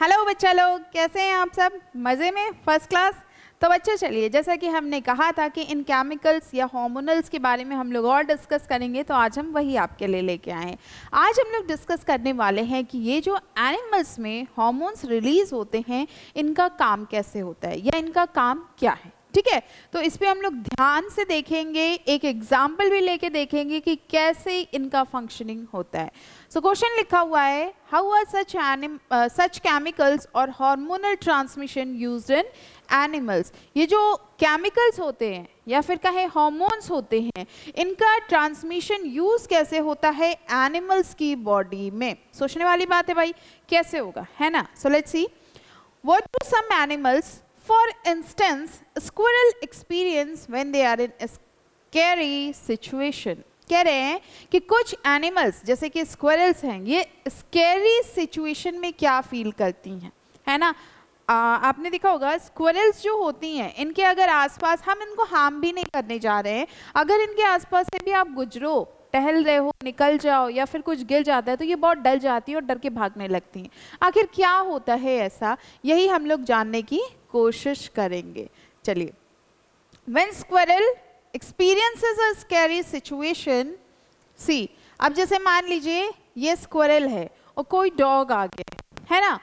Hello बच्चा लोग, कैसे हैं आप सब? मज़े में? First class. तो बच्चे चलिए, जैसा कि हमने कहा था कि इन केमिकल्स या हार्मोनल्स के बारे में हम लोग और डिस्कस करेंगे, तो आज हम वही आपके लिए लेके आए हैं। आज हम लोग डिस्कस करने वाले हैं कि ये जो एनिमल्स में हार्मोन्स रिलीज होते हैं, इनका काम कैसे होता है या इनका काम क्या है। ठीक है, तो इस पे हम लोग ध्यान से देखेंगे, एक एग्जाम्पल भी लेके देखेंगे कि कैसे इनका फंक्शनिंग होता है। सो क्वेश्चन लिखा हुआ है, हाउ आर सच केमिकल्स और hormonal transmission used in animals. ये जो केमिकल्स होते हैं या फिर कहें हार्मोन्स होते हैं, इनका ट्रांसमिशन यूज कैसे होता है एनिमल्स की बॉडी में। सोचने वाली बात है भाई, कैसे होगा, है ना। So let's see, what do some animals, for instance, squirrel experience when they are in a scary situation। कह रहे हैं कि कुछ एनिमल्स जैसे कि स्क्विरल्स हैं, ये स्कैरी सिचुएशन में क्या फील करती हैं, है ना। आपने देखा होगा स्क्विरल्स जो होती हैं, इनके अगर आसपास, हम इनको हार्म भी नहीं करने जा रहे हैं, अगर इनके आसपास से भी आप गुजरो, टहल रहे हो, निकल जाओ या फिर कुछ गिर जाता है तो ये बहुत डर जाती है और डर के भागने लगती हैं। आखिर क्या होता है ऐसा, यही हम लोग जानने की कोशिश करेंगे। चलिए, When squirrel experiences a scary situation, see, अब जैसे मान लीजिए ये स्क्विरल है और कोई डॉग आ गया, है ना।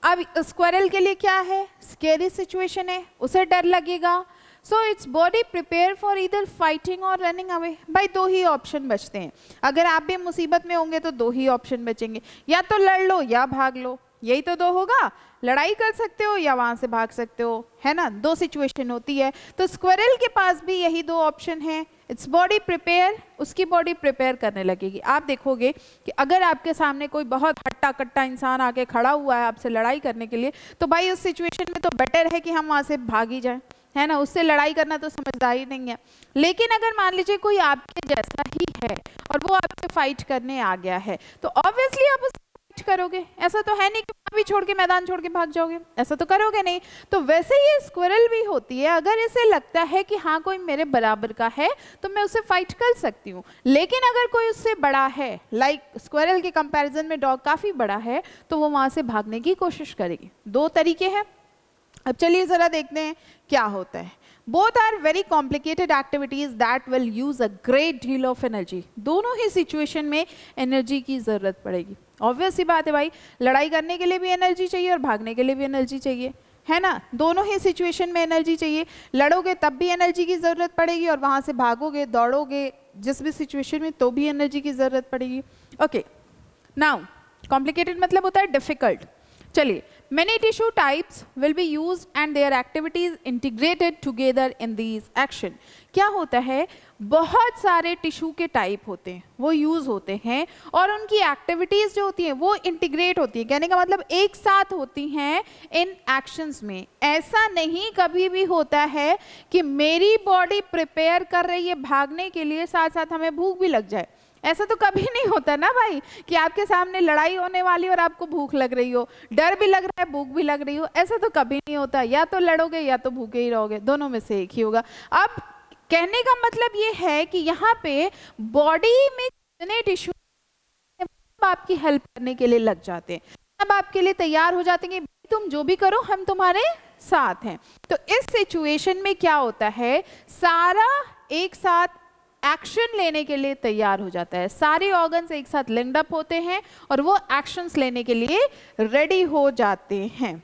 अब स्क्विरल के लिए क्या है, स्कैरी सिचुएशन है, उसे डर लगेगा। So its body prepare for either fighting और रनिंग अवे। भाई दो ही ऑप्शन बचते हैं, अगर आप भी मुसीबत में होंगे तो दो ही ऑप्शन बचेंगे, या तो लड़ लो या भाग लो, यही तो दो होगा। लड़ाई कर सकते हो या वहां से भाग सकते हो, है ना। दो सिचुएशन होती है, तो स्क्विरल के पास भी यही दो ऑप्शन है। इट्स बॉडी प्रिपेयर, उसकी बॉडी प्रिपेयर करने लगेगी। आप देखोगे कि अगर आपके सामने कोई बहुत हट्टा कट्टा इंसान आके खड़ा हुआ है आपसे लड़ाई करने के लिए, तो भाई उस सिचुएशन में तो बेटर है कि हम वहां से भाग ही जाएं, है ना। उससे लड़ाई करना तो समझदारी नहीं है। लेकिन अगर मान लीजिए कोई आपके जैसा ही है और वो आपसे फाइट करने आ गया है, तो ऑब्वियसली आप उससे फाइट करोगे। ऐसा तो है नहीं कि भी छोड़ के, मैदान छोड़ के भाग जाओगे, ऐसा तो करोगे नहीं। तो वैसे ही स्क्विरल भी होती है, अगर इसे लगता है कि हाँ कोई मेरे बराबर का है तो मैं उसे फाइट कर सकती हूँ। लेकिन अगर कोई उससे बड़ा है, लाइक स्क्विरल के कंपैरिजन में डॉग काफी बड़ा है, तो वो वहां से भागने की कोशिश करेगी। दो तरीके हैं। अब चलिए जरा देखते हैं क्या होता है। Both are very complicated activities that will use a great deal of energy. दोनों ही सिचुएशन में एनर्जी की जरूरत पड़ेगी। ऑब्वियस सी बात है भाई, लड़ाई करने के लिए भी एनर्जी चाहिए और भागने के लिए भी एनर्जी चाहिए, है ना। दोनों ही सिचुएशन में एनर्जी चाहिए। लड़ोगे तब भी एनर्जी की जरूरत पड़ेगी और वहां से भागोगे, दौड़ोगे, जिस भी सिचुएशन में, तो भी एनर्जी की जरूरत पड़ेगी। ओके, नाउ कॉम्प्लिकेटेड मतलब होता है डिफिकल्ट। चलिए, many tissue types will be used and their activities integrated together in these action। क्या होता है, बहुत सारे टिश्यू के टाइप होते हैं, वो यूज होते हैं और उनकी एक्टिविटीज जो होती हैं वो इंटीग्रेट होती है। कहने का मतलब एक साथ होती हैं इन एक्शंस में। ऐसा नहीं कभी भी होता है कि मेरी बॉडी प्रिपेयर कर रही है भागने के लिए, साथ साथ हमें भूख भी लग जाए। ऐसा तो कभी नहीं होता ना भाई, कि आपके सामने लड़ाई होने वाली और आपको भूख लग रही हो, डर भी लग रहा है, भूख भी लग रही हो। ऐसा तो कभी नहीं होता, या तो लड़ोगे या तो भूखे ही रहोगे, दोनों में से एक ही होगा। अब कहने का मतलब ये है कि यहाँ पे बॉडी में जितने टिश्यू आपकी हेल्प करने के लिए लग जाते हैं, अब आपके लिए तैयार हो जाते हैं, तुम जो भी करो हम तुम्हारे साथ हैं। तो इस सिचुएशन में क्या होता है, सारा एक साथ एक्शन लेने के लिए तैयार हो जाता है। सारे ऑर्गन्स एक साथ लिंक्ड अप होते हैं और वो एक्शंस लेने के लिए रेडी हो जाते हैं।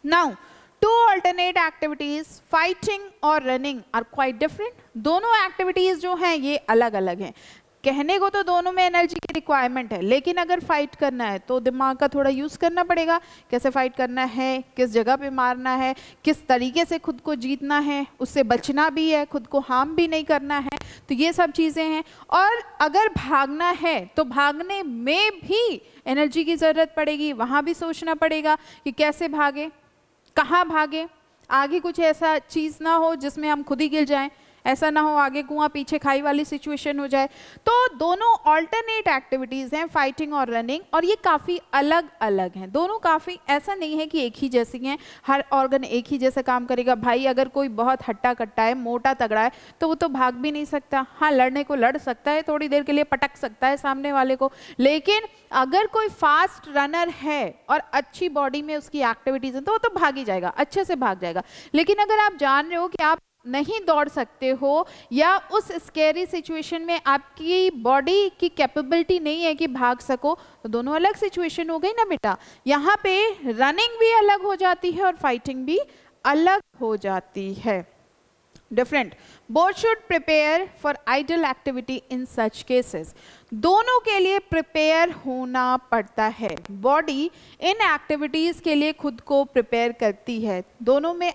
Now to alternate activities, fighting और रनिंग, आर क्वाइट डिफरेंट। दोनों एक्टिविटीज जो हैं ये अलग अलग हैं। कहने को तो दोनों में एनर्जी की रिक्वायरमेंट है, लेकिन अगर फाइट करना है तो दिमाग का थोड़ा यूज करना पड़ेगा। कैसे फाइट करना है, किस जगह पे मारना है, किस तरीके से खुद को जीतना है, उससे बचना भी है, खुद को हार्म भी नहीं करना है, तो ये सब चीजें हैं। और अगर भागना है तो भागने में भी एनर्जी की जरूरत पड़ेगी, वहां भी सोचना पड़ेगा कि कैसे भागे, कहाँ भागे, आगे कुछ ऐसा चीज ना हो जिसमें हम खुद ही गिर जाएं। ऐसा ना हो आगे कुआं पीछे खाई वाली सिचुएशन हो जाए। तो दोनों ऑल्टरनेट एक्टिविटीज़ हैं, फाइटिंग और रनिंग, और ये काफ़ी अलग अलग हैं। दोनों काफ़ी, ऐसा नहीं है कि एक ही जैसी हैं, हर ऑर्गन एक ही जैसा काम करेगा। भाई अगर कोई बहुत हट्टा कट्टा है, मोटा तगड़ा है, तो वो तो भाग भी नहीं सकता। हाँ, लड़ने को लड़ सकता है, थोड़ी देर के लिए पटक सकता है सामने वाले को, लेकिन अगर कोई फास्ट रनर है और अच्छी बॉडी में उसकी एक्टिविटीज़ हैं तो वो तो भाग ही जाएगा, अच्छे से भाग जाएगा। लेकिन अगर आप जान रहे हो कि आप नहीं दौड़ सकते हो या उस स्कैरी सिचुएशन में आपकी बॉडी की कैपेबिलिटी नहीं है कि भाग सको, तो दोनों अलग सिचुएशन हो गई ना बेटा। यहाँ पे रनिंग भी अलग हो जाती है और फाइटिंग भी अलग हो जाती है। Different. Both should prepare for idle activity in such cases. दोनों के लिए प्रिपेयर होना पड़ता है। बॉडी इन एक्टिविटीज के लिए खुद को प्रिपेयर करती है। दोनों में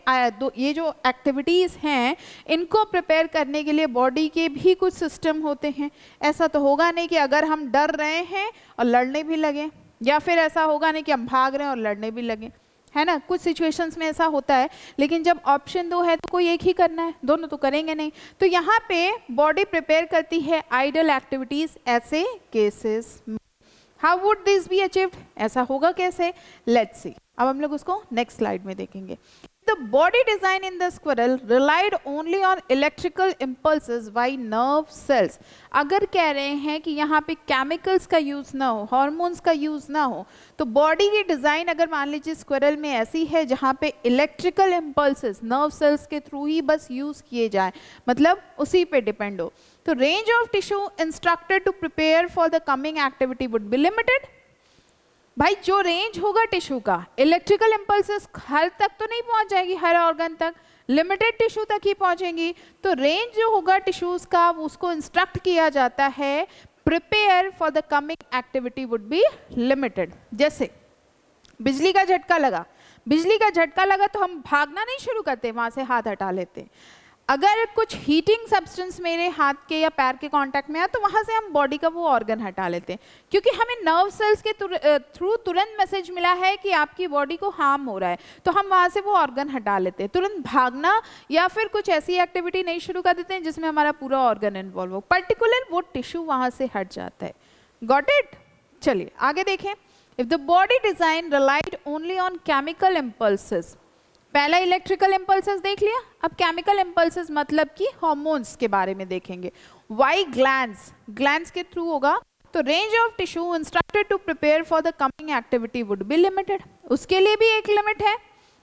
ये जो एक्टिविटीज हैं इनको प्रिपेयर करने के लिए बॉडी के भी कुछ सिस्टम होते हैं। ऐसा तो होगा नहीं कि अगर हम डर रहे हैं और लड़ने भी लगे, या फिर ऐसा होगा नहीं कि हम भाग रहे हैं और लड़ने भी लगे, है ना। कुछ सिचुएशंस में ऐसा होता है, लेकिन जब ऑप्शन दो है तो कोई एक ही करना है, दोनों तो करेंगे नहीं। तो यहाँ पे बॉडी प्रिपेयर करती है आइडल एक्टिविटीज ऐसे केसेस में। How would this be achieved? ऐसा होगा कैसे? Let's see. अब हम लोग उसको नेक्स्ट स्लाइड में देखेंगे। The body design in the squirrel relied only on electrical impulses by nerve cells. अगर कह रहे हैं कि यहाँ पे केमिकल्स का यूज़ ना हो, हार्मोन्स का यूज़ ना हो, तो बॉडी की डिज़ाइन अगर मान लीजिए स्क्विरल में ऐसी है जहाँ पे इलेक्ट्रिकल इम्पल्सेस नर्व सेल्स के थ्रू ही बस यूज़ किए जाए, मतलब उसी पे डिपेंड हो, तो range of tissue instructed to prepare for the coming activity would be limited. भाई जो रेंज होगा टिश्यू का, इलेक्ट्रिकल इम्पल्सेस हर तक तो नहीं पहुंच जाएगी, हर ऑर्गन तक, लिमिटेड टिश्यू तक ही पहुंचेंगी। तो रेंज जो होगा टिश्यूज का उसको इंस्ट्रक्ट किया जाता है, prepare for the coming activity would be limited. जैसे बिजली का झटका लगा, बिजली का झटका लगा तो हम भागना नहीं शुरू करते, वहां से हाथ हटा लेते। अगर कुछ हीटिंग सब्सटेंस मेरे हाथ के या पैर के कांटेक्ट में है तो वहाँ से हम बॉडी का वो ऑर्गन हटा लेते हैं, क्योंकि हमें नर्व सेल्स के थ्रू तुरंत मैसेज मिला है कि आपकी बॉडी को हार्म हो रहा है, तो हम वहाँ से वो ऑर्गन हटा लेते हैं। तुरंत भागना या फिर कुछ ऐसी एक्टिविटी नहीं शुरू कर देते हैं जिसमें हमारा पूरा ऑर्गन इन्वॉल्व हो, पर्टिकुलर वो टिश्यू वहाँ से हट जाता है। Got it? चलिए आगे देखें। If the body design relied only on chemical impulses, पहला इलेक्ट्रिकल इम्पल्सेस देख लिया, अब केमिकल इम्पल्सेस मतलब कि हार्मोन्स के बारे में देखेंगे। वाई ग्लैंड्स, ग्लैंड्स के थ्रू होगा, तो range of tissue instructed to prepare for the coming activity would be limited. उसके लिए भी एक लिमिट है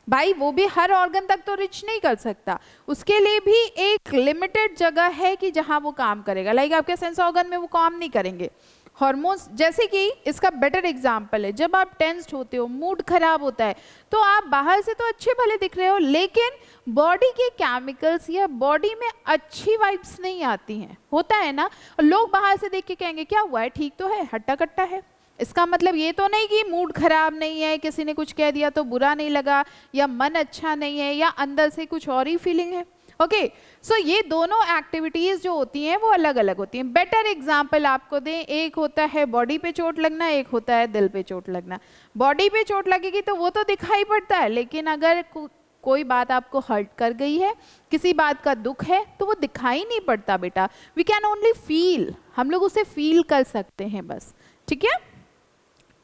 भाई, वो भी हर ऑर्गन तक तो रिच नहीं कर सकता, उसके लिए भी एक लिमिटेड जगह है कि जहां वो काम करेगा। लाइक आपके सेंस ऑर्गन में वो काम नहीं करेंगे। हार्मोन्स, जैसे कि इसका बेटर एग्जांपल है, जब आप टेंस्ड होते हो, मूड खराब होता है, तो आप बाहर से तो अच्छे भले दिख रहे हो, लेकिन बॉडी के केमिकल्स या बॉडी में अच्छी वाइब्स नहीं आती हैं, होता है ना। और लोग बाहर से देख के कहेंगे क्या हुआ है, ठीक तो है, हट्टा कट्टा है। इसका मतलब ये तो नहीं कि मूड खराब नहीं है, किसी ने कुछ कह दिया तो बुरा नहीं लगा, या मन अच्छा नहीं है, या अंदर से कुछ और ही फीलिंग है। ओके, सो ये दोनों एक्टिविटीज जो होती हैं वो अलग अलग होती हैं। बेटर एग्जांपल आपको दें, एक होता है बॉडी पे चोट लगना, एक होता है दिल पे चोट लगना। बॉडी पे चोट लगेगी तो वो तो दिखाई पड़ता है, लेकिन अगर कोई बात आपको हर्ट कर गई है, किसी बात का दुख है, तो वो दिखाई नहीं पड़ता बेटा। वी कैन ओनली फील, हम लोग उसे फील कर सकते हैं बस, ठीक है।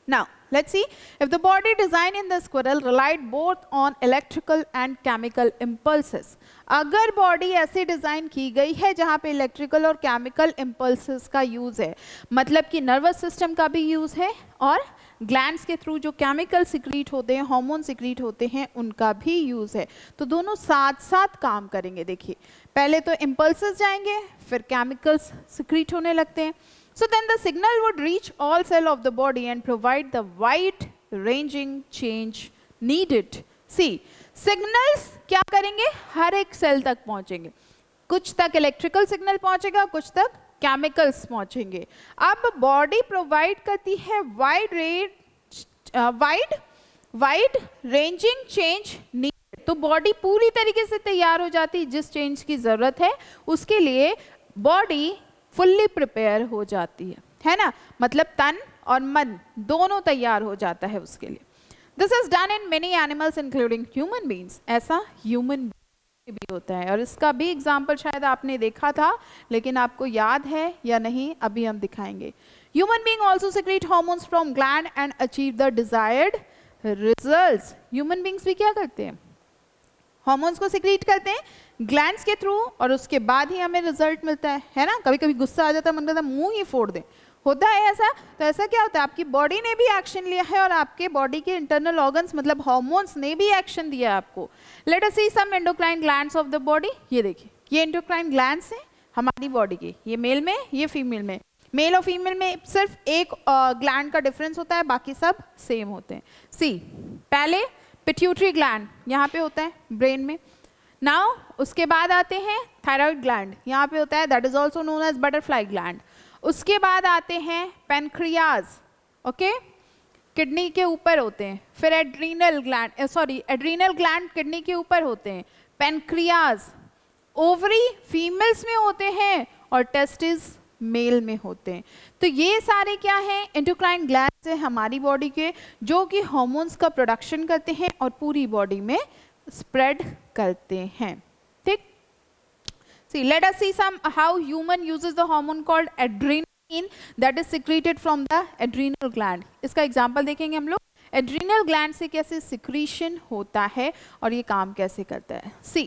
Now, let's see. If the body design in the squirrel relied both on electrical and chemical impulses. अगर बॉडी ऐसे डिज़ाइन की गई है जहाँ पे इलेक्ट्रिकल और केमिकल इम्पल्सेस का यूज़ है, मतलब कि नर्वस सिस्टम का भी यूज़ है और ग्लैंड्स के थ्रू जो केमिकल सिक्रीट होते हैं, हार्मोन सिक्रीट होते हैं, उनका भी यूज़ है, तो दोनों साथ साथ काम करेंगे। देखिए, पहले तो इम्पल्सेस जाएंगे, फिर केमिकल्स सिक्रीट होने लगते हैं। So then the signal would reach all cell of the body and provide the wide ranging change needed. See, signals क्या करेंगे, हर एक सेल तक पहुंचेंगे, कुछ तक इलेक्ट्रिकल सिग्नल पहुंचेगा, कुछ तक केमिकल्स पहुंचेंगे। अब बॉडी प्रोवाइड करती है वाइड रेंजिंग चेंज नीड, तो बॉडी पूरी तरीके से तैयार हो जाती है, जिस चेंज की जरूरत है उसके लिए बॉडी फुल्ली प्रिपेयर हो जाती है ना, मतलब तन और मन दोनों तैयार हो जाता है उसके लिए। This is done in many animals including human beings, ऐसा ह्यूमन भी होता है, और इसका भी एग्जाम्पल शायद आपने देखा था, लेकिन आपको याद है या नहीं अभी हम दिखाएंगे। Human being also secrete hormones from gland and achieve the desired results. Human beings भी क्या करते हैं, हार्मोन्स को सिक्रीट करते हैं ग्लैंड्स के थ्रू, और उसके बाद ही हमें रिजल्ट मिलता है ना। कभी कभी गुस्सा आ जाता है, मन करता है मुंह ही फोड़ दें, होता है ऐसा। तो ऐसा क्या होता है, आपकी बॉडी ने भी एक्शन लिया है और आपके बॉडी के इंटरनल ऑर्गन्स मतलब हार्मोन्स ने भी एक्शन दिया है आपको। Let us see some endocrine glands of the body. ये देखिए, ये एंडोक्राइन ग्लैंड्स हैं हमारी बॉडी के, ये मेल में, ये फीमेल में। मेल और फीमेल में सिर्फ एक ग्लैंड का डिफरेंस होता है, बाकी सब सेम होते हैं। सी, पहले पिट्यूटरी ग्लैंड यहाँ पे होता है ब्रेन में। नाउ उसके बाद आते हैं थायराइड ग्लैंड, यहाँ पे होता है, that is also known as butterfly gland. उसके बाद आते हैं पेनक्रियाज, ओके, किडनी के ऊपर होते हैं। फिर adrenal gland, adrenal gland kidney के ऊपर होते हैं। पेनक्रियाज, ओवरी फीमेल्स में होते हैं और टेस्टिस मेल में होते हैं। तो ये सारे क्या हैं, एंडोक्राइन ग्लैंड्स हैं हमारी बॉडी के, जो कि हार्मोन्स का प्रोडक्शन करते हैं और पूरी बॉडी में स्प्रेड करते हैं। ठीक, see let us see some how human uses the hormone called adrenaline that is secreted from the adrenal gland। इसका एग्जांपल देखेंगे हम लोग, एड्रीनल ग्लैंड से कैसे सिक्रीशन होता है और ये काम कैसे करता है। See,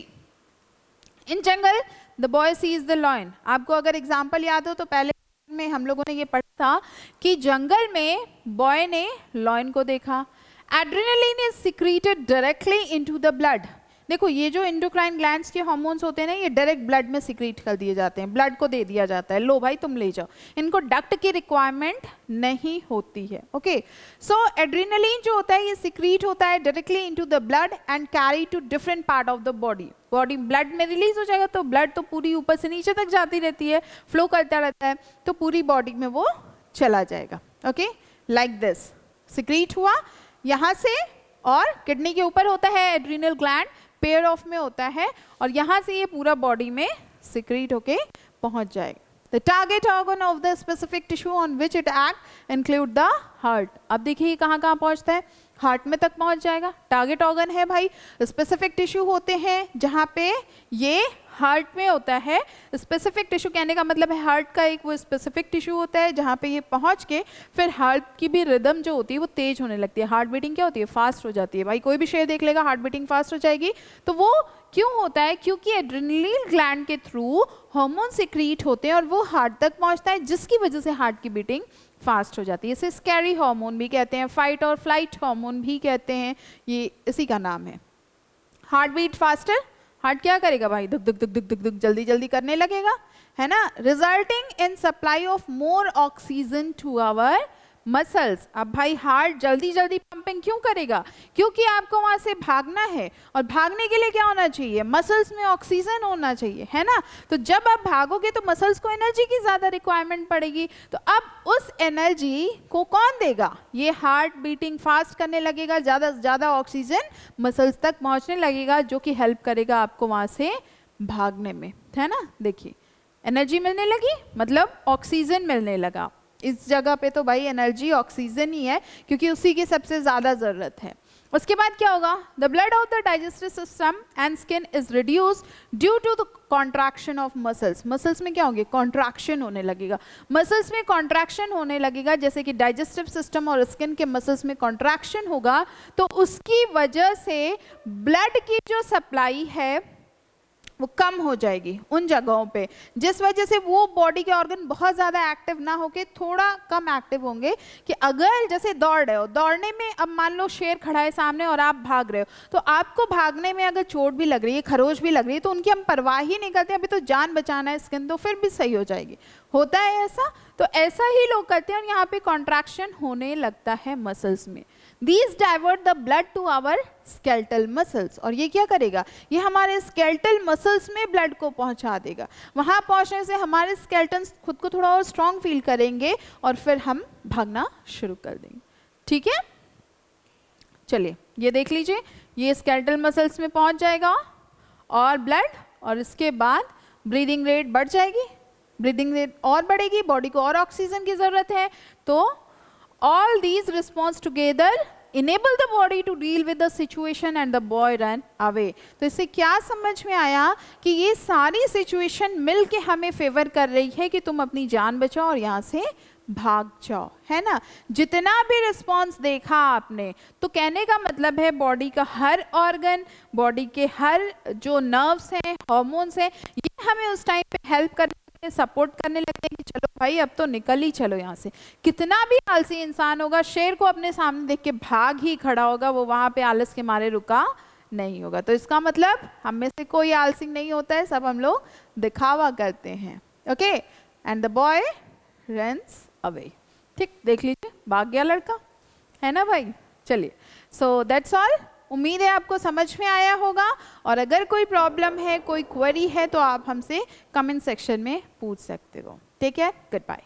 in jungle the boy sees the lion. आपको अगर एग्जांपल याद हो तो पहले में हम लोगों ने ये पढ़ा था कि जंगल में बॉय ने लॉयन को देखा। Adrenaline is secreted directly into the blood. देखो, ये जो एंडोक्राइन ग्लैंड्स के हार्मोन्स होते हैं ना, ये डायरेक्ट ब्लड में सिक्रीट कर दिए जाते हैं, ब्लड को दे दिया जाता है, लो भाई तुम ले जाओ, इनको डक्ट की रिक्वायरमेंट नहीं होती है। ओके, सो एड्रेनालिन जो होता है ये सिक्रीट होता है directly into the blood and carry to different part of the body. Body blood में रिलीज हो जाएगा तो ब्लड तो पूरी ऊपर से नीचे तक जाती रहती है, फ्लो करता रहता है, तो पूरी बॉडी में वो चला जाएगा। ओके, लाइक दिस सिक्रीट हुआ यहाँ से, और किडनी के ऊपर होता है एड्रीनल ग्लैंड, पेयर ऑफ में होता है, और यहाँ से ये पूरा बॉडी में सिक्रीट होके पहुंच जाएगा। The target organ of the specific tissue on which it act include the heart। अब देखिए कहाँ कहाँ पहुँचता है, हार्ट में तक पहुँच जाएगा। टारगेट ऑर्गन है भाई, स्पेसिफिक टिश्यू होते हैं जहाँ पे ये हार्ट में होता है। स्पेसिफिक टिश्यू कहने का मतलब है हार्ट का एक वो स्पेसिफिक टिश्यू होता है जहाँ पे ये पहुँच के फिर हार्ट की भी रिदम जो होती है वो तेज होने लगती है, हार्ट बीटिंग क्या होती है, फास्ट हो जाती है। भाई कोई भी शेर देख लेगा हार्ट बीटिंग फास्ट हो जाएगी, तो वो क्यों होता है, क्योंकि एड्रेनलिन ग्लैंड के थ्रू हार्मोन सिक्रीट होते हैं और वो हार्ट तक पहुँचता है, जिसकी वजह से हार्ट की बीटिंग फास्ट हो जाती है। इसे स्कैरी हार्मोन भी कहते हैं, फाइट और फ्लाइट हार्मोन भी कहते हैं, ये इसी का नाम है। हार्ट बीट फास्टर, हार्ट क्या करेगा भाई, दुक दुक दुक दुक दुक दुक जल्दी जल्दी करने लगेगा, है ना, resulting in supply of more oxygen to our muscles. अब भाई हार्ट जल्दी जल्दी पंपिंग क्यों करेगा, क्योंकि आपको वहां से भागना है, और भागने के लिए क्या होना चाहिए, मसल्स में ऑक्सीजन होना चाहिए, है ना। तो जब आप भागोगे तो मसल्स को एनर्जी की ज्यादा रिक्वायरमेंट पड़ेगी, तो अब उस एनर्जी को कौन देगा, ये हार्ट बीटिंग फास्ट करने लगेगा, ज्यादा से ज्यादा ऑक्सीजन मसल्स तक पहुंचने लगेगा, जो कि हेल्प करेगा आपको वहां से भागने में, है ना। देखिए एनर्जी मिलने लगी मतलब ऑक्सीजन मिलने लगा। इस जगह पे तो भाई एनर्जी ऑक्सीजन ही है, क्योंकि उसी की सबसे ज़्यादा ज़रूरत है। उसके बाद क्या होगा, the blood of the digestive system and skin is reduced due to the contraction of muscles. Muscles में क्या होंगे, कॉन्ट्रैक्शन होने लगेगा, मसल्स में कॉन्ट्रैक्शन होने लगेगा, जैसे कि डाइजेस्टिव सिस्टम और स्किन के मसल्स में कॉन्ट्रैक्शन होगा, तो उसकी वजह से ब्लड की जो सप्लाई है वो कम हो जाएगी उन जगहों पे, जिस वजह से वो बॉडी के ऑर्गन बहुत ज़्यादा एक्टिव ना होके थोड़ा कम एक्टिव होंगे। कि अगर जैसे दौड़ रहे हो, दौड़ने में अब मान लो शेर खड़ा है सामने और आप भाग रहे हो, तो आपको भागने में अगर चोट भी लग रही है, खरोच भी लग रही है, तो उनकी हम परवाह ही नहीं करते, अभी तो जान बचाना है स्किन, तो फिर भी सही हो जाएगी। होता है ऐसा, तो ऐसा ही लोग करते हैं और यहाँ पे कॉन्ट्रैक्शन होने लगता है मसल्स में। These divert the blood to our skeletal muscles। और ये क्या करेगा, ये हमारे skeletal muscles में blood को पहुंचा देगा। वहाँ पहुंचने से हमारे skeletons खुद को थोड़ा और strong फील करेंगे और फिर हम भागना शुरू कर देंगे। ठीक है, चलिए ये देख लीजिए, ये skeletal muscles में पहुंच जाएगा और blood, और इसके बाद ब्रीदिंग रेट बढ़ जाएगी, ब्रीदिंग रेट और बढ़ेगी, बॉडी को और ऑक्सीजन की ज़रूरत है, तो all these response together enable the body to deal with the situation and the boy run away. तो इससे क्या समझ में आया कि ये सारी सिचुएशन मिल के हमें फेवर कर रही है कि तुम अपनी जान बचाओ और यहाँ से भाग जाओ, है ना। जितना भी रिस्पॉन्स देखा आपने, तो कहने का मतलब है बॉडी का हर ऑर्गन, बॉडी के हर जो नर्व्स हैं, हार्मोन्स हैं, ये हमें उस टाइम पे हेल्प करने, सपोर्ट करने लगते हैं कि चलो भाई अब तो निकल ही चलो यहाँ से। कितना भी आलसी इंसान होगा, शेर को अपने सामने देख के भाग ही खड़ा होगा, वो वहाँ पे आलस के मारे रुका नहीं होगा। तो इसका मतलब हम में से कोई आलसी नहीं होता है, सब हम लोग दिखावा करते हैं। Okay, and the boy runs away. ठीक, देख लीजिए भाग गया लड़का, है ना भाई। चलिए, सो दैट्स ऑल। उम्मीद है आपको समझ में आया होगा, और अगर कोई प्रॉब्लम है, कोई क्वेरी है, तो आप हमसे कमेंट सेक्शन में पूछ सकते हो। Take care, good bye.